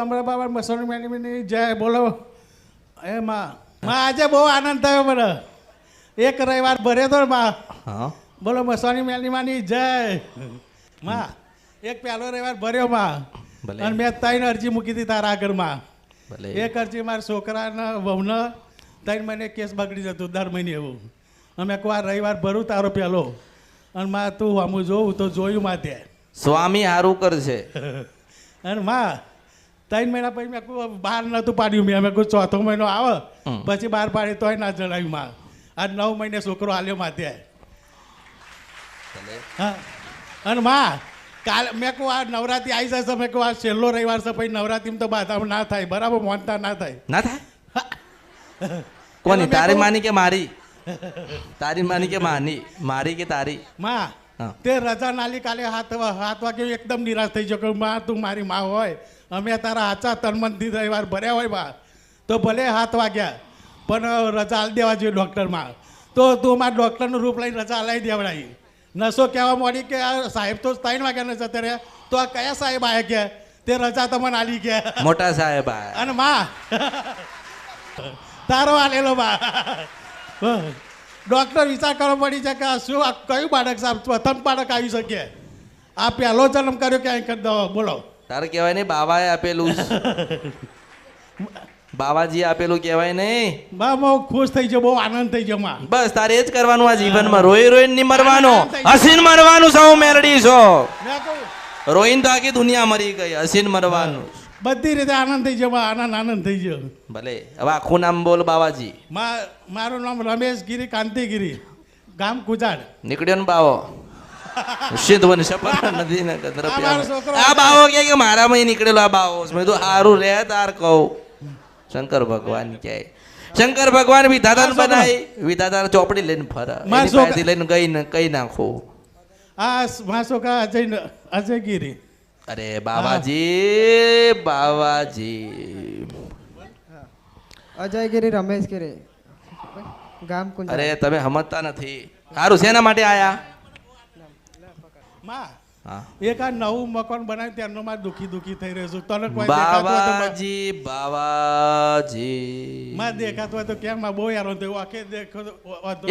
હમણાં બાબા મસોની મેની જય બોલો એ માં આજે બહુ આનંદ થયો મને એક રવિવાર ભર્યો તો માં બોલો મસોની મેલીમાંની જય માં એક પહેલો રવિવાર ભર્યો માં અને મેં ત્રણ અરજી મૂકી હતી તારા આગળમાં એક અરજી મારા છોકરાના વહુને 3 મહિને કેસ બગડી જતું દર મહિને એવું અમે કહું આ રવિવાર ભરું તારો પહેલો અને માં તું આમું જોઉં તો જોયું માં ત્યાં સ્વામી હારું કરશે અને માં 3 મહિના પછી મેં કહું બહાર નહોતું પાડ્યું મેં કહું ચોથો મહિનો આવે પછી બહાર પાડી તોય ના જણાવ્યું માં આ 9 મહિને છોકરો આલ્યો માં ત્યાં હા અને માં કાલે મેં કહું આ નવરાત્રી આવી જશે મેં કહું આ છેલ્લો રવિવાર છે પછી નવરાત્રીમાં તો બાધામાં ના થાય બરાબર મોનતા ના થાય ના થાય કોની તારી માની કે મારી તારી માની કે મારી કે તારી માં તે રજા નાલી કાલે 7 વાગે એકદમ નિરાશ થઈ ગયો કે માં તું મારી માં હોય અમે તારા હાચા તનમનથી રવિવાર ભર્યા હોય માં તો ભલે 7 વાગ્યા પણ રજા આલી દેવા જોઈએ ડૉક્ટરમાં તો તું મારા ડૉક્ટરનું રૂપ લઈને રજા આલાવી દેવડાવી નસો કહેવા માંડી કે આ સાહેબ તો 3 વાગ્યાને જતા રહ્યા તો આ કયા સાહેબ આવ્યા કે તે રજા તમને આલી ગયા મોટા સાહેબ આયા અને માં તારો આલેલો માં ડૉક્ટર વિચાર કરવા પડી છે કે શું આ કયું બાળક સાહેબ પ્રથમ બાળક આવી શકે આ પહેલો જન્મ કર્યો ક્યાંય કરી દો બોલો તારે કહેવાય નહીં બાવાએ આપેલું બાવાજી આપેલું કહેવાય નહીં બા બહુ ખુશ થઈ ગયો બહુ આનંદ થઈ ગયો માં બસ તારે એ જ કરવાનું આ જીવનમાં રોઈ રોઈને નહીં મરવાનું હસીને મરવાનું સૌ મેરડી છો મેં કહું રોઈને તો આખી દુનિયા મરી ગઈ હસીને મરવાનું બધી રીતે આનંદ થઈ ગયો માં આનંદ થઈ ગયો ભલે હવે આખું નામ બોલ બાવાજી મારું નામ રમેશ ગીરી કાંતિગીરી ગામ કુજાડ નીકળ્યો ને બાવો સિદ્ધવન સપના નદી ને આ બાવો કે મારામાં નીકળેલો આ બાવો મેં તો સારું રે તાર કહું શંકર ભગવાન કહે શંકર ભગવાન વિધાતા બનાવી વિધાતા ચોપડી લઈને ફરા લઈને કઈ નાખો આ મારા છોકરા અજય ગીરી અરે બાવાજી અજયગીરી રમેશગીરી ગામ કુંજ અરે તમે સમજતા નથી સારું શેના માટે આયા માં હા એક આ નવું મકાન બનાવ્યું ત્યારનો માં દુખી થઈ રહ્યો છું તને કોઈ દેખાતું બાવાજી માં દેખાતું હોય તો કેમ માં બહુ યાર થયું આખે દેખો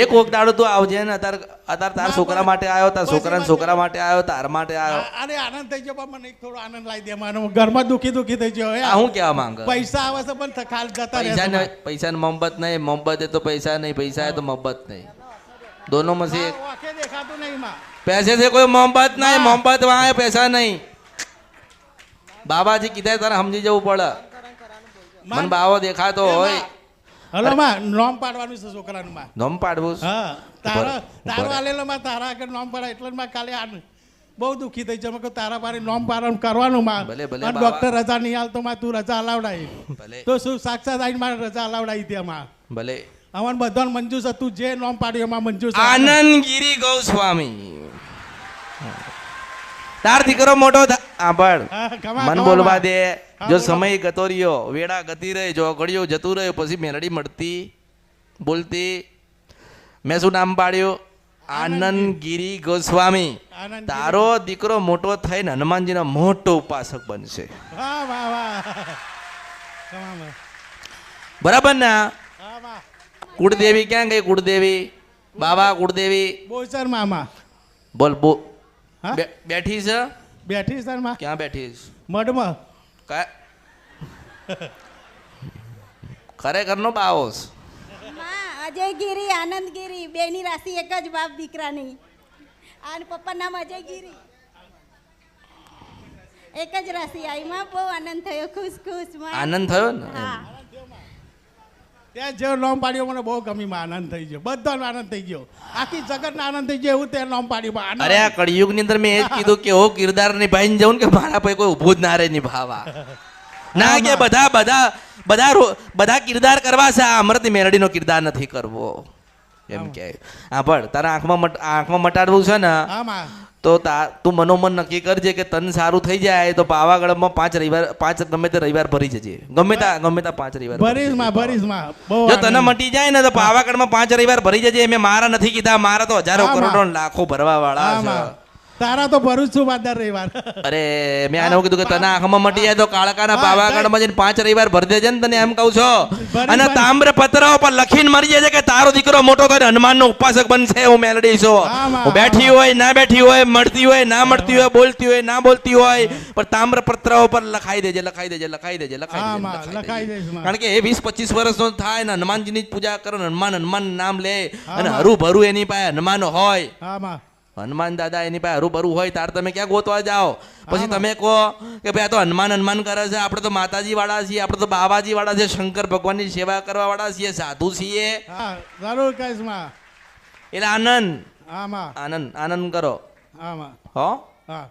એક કોક દાડો તું આવજે ને અત્યારે તાર છોકરા માટે આવ્યો તાર છોકરા માટે આવ્યો તાર માટે આવ્યો અરે આનંદ થઈ ગયો પણ મને એક થોડો આનંદ લાવી દે માનો ઘરમાં દુખી થઈ ગયો આ હું કેવા માંગ પૈસા આવે છે પણ ખાલ જતા રહે પૈસા મોહબ્બત નહીં મોહબ્બત એ તો પૈસા નહીં પૈસા है तो मोहब्बत नहीं दोनों में से આખે દેખાતું નહીં માં पैसे से कोई मोहब्बत नहीं मोहब्बत वहाँ है पैसा नहीं बाबाजी કીધા તારે સમજી જવું પડે મન બાવો દેખાતો હોય હલો માં નોમ પાડવાનું છે છોકરાનું માં નોમ પાડવું હા તારો આલેલો માં તારા આગળ નોમ પાડા એટલે માં કાલે બહુ દુઃખી થઈ જાય કે તારા પારે નોમ પાડવાનું કરવાનું માં ડોક્ટર રજા નહીં હાલતો માં તું રજા અલાવડાવી ભલે તો શું સાક્ષાત આવીને મારે રજા અલાવડાવી ત્યાં માં ભલે અમન બધાને મંજૂર છે તું જે નોમ પાડ્યું એમાં મંજૂર છે આનંદગીરી ગૌસ્વામી તાર દીકરો મોટો આંભળ મન બોલવા દે જો સમય ગતો રહ્યો વેળા ગતી રહી જો ઘડિયો જતું રહ્યો પછી મેરડી મળતી બોલતી મેં શું નામ પાડ્યું આનંદગીરી ગોસ્વામી તારો દીકરો મોટો થઈને હનુમાનજીનો મોટો ઉપાસક બનશે બરાબર ને કુળદેવી ક્યાં ગઈ કુળદેવી બાબા કુળદેવી બોચર મામા બોલ બો બેઠી છે બેઠી છે માં ક્યાં બેઠી છે મઢમાં ખરેખર નો બાવો અજયગીરી આનંદગીરી બેની રાશિ એક જ બાપ દીકરાની અને પપ્પા નામ અજયગીરી એક જ રાશિ આવી માં બહુ આનંદ થયો ખુશ માં આનંદ થયો ને ત્યાં જે નોમ પાડ્યો મને બહુ ગમી માં આનંદ થઈ ગયો બધાનો આનંદ થઈ ગયો આખી જગતનો આનંદ થઈ ગયો એવું તે નોમ પાડ્યું અરે આ કળિયુગ ની અંદર મેં એ જ કીધું કે એવો કિરદાર નિભાઈને જવું કે મારા પાસે કોઈ ઊભું જ ના રહે નિભાવા ના કે બધા કિરદાર કરવા છે આ અમૃત મેરડીનો કિરદાર નથી કરવો એમ કે હા પણ તારા આંખમાં મટાડવું છે ને તો તું મનોમન નક્કી કરજે કે તન સારું થઈ જાય તો પાવાગઢમાં 5 ગમે તે રવિવાર ભરી જજે ગમે તા 5 રવિવાર ભરીશ જો તને મટી જાય ને તો પાવાગઢમાં 5 રવિવાર ભરી જજે મેં મારા નથી કીધા મારા તો હજારો કરોડો લાખો ભરવા વાળા છે તારા તો ભરું જ છું બાદર રવિવાર અરે મેં આને એવું કીધું કે તને આંખમાં મટી જાય તો કાળકાના પાવાગઢમાં જઈને 5 રવિવાર ભરી દેજે ને તને એમ કહું છો અને તામ્ર પત્ર ઉપર લખીને મરી જાય છે કે તારો દીકરો મોટો થઈને હનુમાનનો ઉપાસક બનશે. હું મેલડી છું. હા, માં. હું બેઠી હોય ના બેઠી હોય, મળતી હોય ના મળતી હોય, બોલતી હોય ના બોલતી હોય, પણ તામ્ર પત્ર ઉપર લખાઈ દેજે, લખાઈ દેજે, લખાઈ દેજે, લખાઈ હા, દેજે, માં, લખાઈ લખાઈ દેજે. દઈશ, માં. કારણ કે એ 20-25 વર્ષનો થાય ને હનુમાનજીની જ પૂજા કરો ને હનુમાન હનુમાન નામ લે હા, અને માં. હરું ભરું એની પાસે હનુમાન હોય, હા માં હનુમાન દાદા એની પાસે હરું ભરું હોય તાર તમે ક્યાં ગોતવા જાઓ? પછી હા, તમે કહો કે ભાઈ આ તો હનુમાન હનુમાન કરે છે, આપણે તો માતાજી વાળા છીએ, આપણે તો બાબાજી વાળા છે, શંકર ભગવાનની સેવા કરવા વાળા છીએ, સાધુ છીએ. હા જરૂર કહીશ માં. એટલે આનંદ હા માં આનંદ આનંદ કરો હા માં હો. હા